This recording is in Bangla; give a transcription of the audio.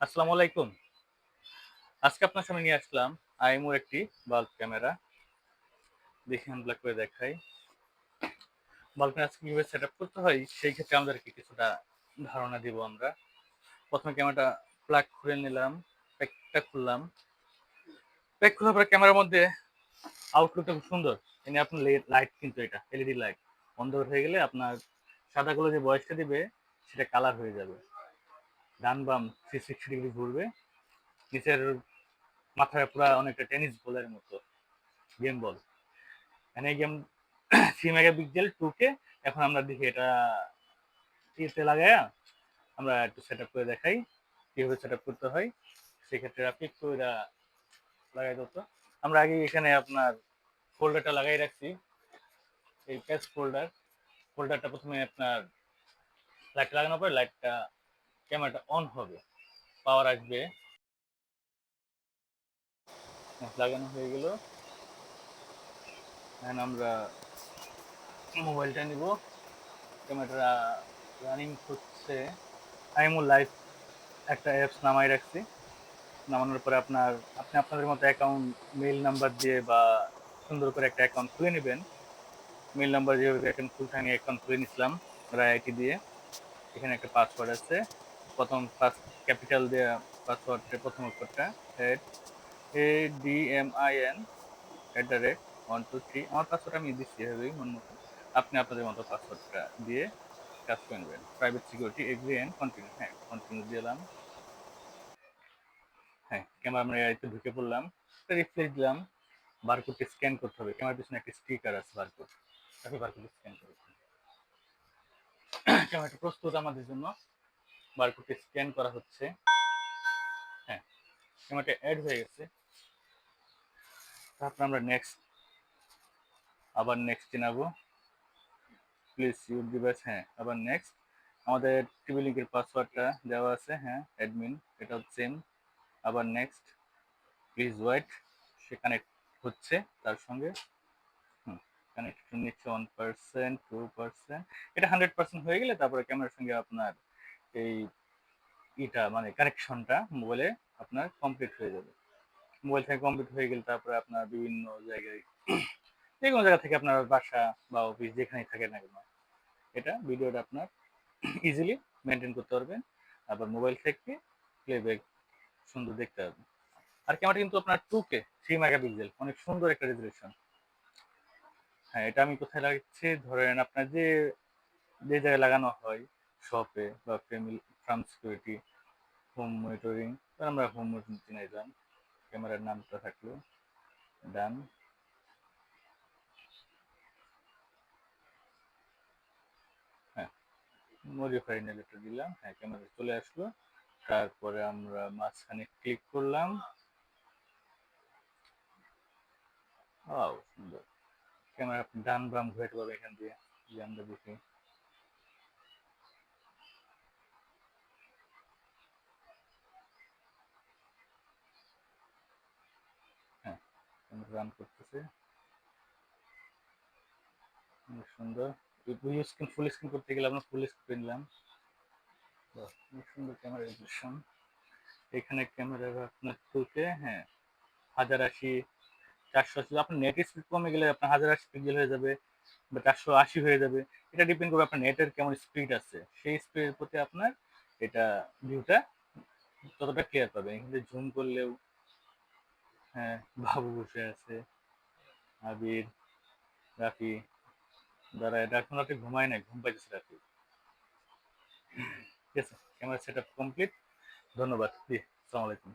আসসালামু আলাইকুম। আজকে আপনার সামনে নিয়ে আসলাম আইমুর একটি বাল্ব ক্যামেরা। দেখি আনপ্লাগ করে দেখাই। বাল্ব ক্যামেরা আজকে কিভাবে সেটআপ করতে হয় সেই ক্ষেত্রে আমাদেরকে কিছুটা ধারণা দিব আমরা। ১ম এ ক্যামেরাটা প্লাগ খুলে নিলাম, প্যাকটা খুললাম। প্যাক খোলার পরে ক্যামেরার মধ্যে আউটলুকটা খুব সুন্দর। এনে আপনার লাইট কিন্তু এটা এলইডি লাইট। অন্ধকার হয়ে গেলে আপনার সাদাগুলো যে বয়সটা দিবে সেটা কালার হয়ে যাবে। ডান বাম 360 ডিগ্রি ঘুরবে। নিচের মাথায় পুরা অনেকটা টেনিস বলের মতো গেম বল। মানে এই গেম 3 মেগাপিক্সেল 2K। এখন আমরা দেখি এটা ইয়েতে লাগায়া আমরা একটু সেটআপ করে দেখাই কিভাবে সেটআপ করতে হয়। সেক্ষেত্রে আপনি একটু এটা লাগাই দাও তো। আমরা আগে এখানে আপনার ফোল্ডারটা লাগাই রাখছি। এই পেজ ফোল্ডারটা প্রথমে আপনার লাইট লাগানোর পরে লাইটটা ক্যামেরাটা অন হবে, পাওয়ার আসবে। লাগানো হয়ে গেল। এখন আমরা মোবাইলটা নিব। ক্যামেরাটা রানিং হচ্ছে। আইমো লাইভ একটা অ্যাপস নামাই রাখছি। নামানোর পরে আপনি আপনাদের মতো অ্যাকাউন্ট মেইল নাম্বার দিয়ে বা সুন্দর করে একটা অ্যাকাউন্ট খুলে নেবেন। মেইল নাম্বার যেভাবে অ্যাকাউন্ট খুলতে আমি অ্যাকাউন্ট খুলে নিছিলাম আইডি দিয়ে। এখানে একটা পাসওয়ার্ড আছে। প্রথম ফার্স্ট ক্যাপিটাল দিয়ে পাসওয়ার্ডের প্রথম অক্ষরটা ADMIN @123। আমার পাসওয়ার্ড আমি দিচ্ছি এভাবেই মন মতো। আপনি আপনাদের মতো পাসওয়ার্ডটা দিয়ে কাজ করে নেবেন। Private security agree and continue. হ্যাঁ, কন্টিনিউ দিলাম। হ্যাঁ, ক্যামেরা আমরা এতে ঢুকে পড়লাম। রিফ্রেশ দিলাম। বারকোডটি স্ক্যান করতে হবে। ক্যামেরার পিছনে একটা স্টিকার আছে বারকোড। তাকে বারকোড স্ক্যান করতে হবে। ক্যামেরাটা প্রস্তুত আমাদের জন্য। বারকোডটি স্ক্যান করা হচ্ছে। হ্যাঁ, ক্যামেরাটা অ্যাড হয়ে গেছে। তারপর আমরা আবার নেক্সট জানাবো। Please your device. হ্যাঁ, আবার নেক্সট। আমাদের টিভি লিঙ্কের পাসওয়ার্ডটা দেওয়া আছে। হ্যাঁ, অ্যাডমিন এটাও সেম। আবার নেক্সট। Please wait. সে কানেক্ট হচ্ছে তার সঙ্গে। কানেকশন নিচ্ছে 1%, 2%। এটা 100% হয়ে গেলে তারপরে ক্যামেরার সঙ্গে আপনার এই মানে কানেকশনটা মোবাইলে আপনার কমপ্লিট হয়ে যাবে। মোবাইল থেকে কমপ্লিট হয়ে গেলে তারপরে আপনার বিভিন্ন জায়গায় যে কোনো জায়গা থেকে আপনার বাসা বা অফিস যেখানেই থাকে না কেন এটা ভিডিওটা আপনার ইজিলি মেনটেন করতে পারবেন। আবার মোবাইল থেকে প্লেব্যাক সুন্দর দেখতে পারবেন। আর ক্যামেরা কিন্তু আপনার 2K 3 মেগাপিক্সেল, অনেক সুন্দর একটা রেজুলেশন। হ্যাঁ, এটা আমি কোথায় লাগাচ্ছি ধরেন আপনার যে যে জায়গায় লাগানো হয় শপে বা family farm security home monitoring. আমরা হোম মনিটরিং দিলাম। ক্যামেরার নামটা থাকলো ডান। হ্যাঁ, মডিফাই নেলেটা দিলাম। হ্যাঁ, ক্যামেরা চলে আসলো। তারপরে আমরা মাঝখানে ক্লিক করলাম। ওয়াও, সুন্দর। ক্যামেরা আপনি ডান বাম ঘুরাতে পারবেন এখান দিয়ে। যে আমরা দেখি। হ্যাঁ, রান করতেছে। অনেক সুন্দর। স্ক্রিন ফুল স্ক্রিন করতে গেলে আমরা ফুল স্ক্রিন নিলাম। অনেক সুন্দর ক্যামেরা রেজুলেশন। এখানে ক্যামেরার আপনার টুকে হ্যাঁ 1080, 480। আপনার নেট স্পিড কমে গেলে আপনার 1080 পিক্সেল হয়ে যাবে বা 480 হয়ে যাবে। এটা ডিপেন্ড করবে আপনার নেটের কেমন স্পিড আছে। সেই স্পিডের প্রতি আপনার এটা ভিউটা ততটা ক্লিয়ার পাবে। এখানে জুম করলেও হ্যাঁ, বাবু বসে আছে, আবির, রাফি। যারা এটা এখন রাতে ঘুমায় নাই, ঘুম পাইতেছে রাফি। ঠিক আছে, ক্যামেরা সেট আপ কমপ্লিট। ধন্যবাদ জি, আসসালামু আলাইকুম।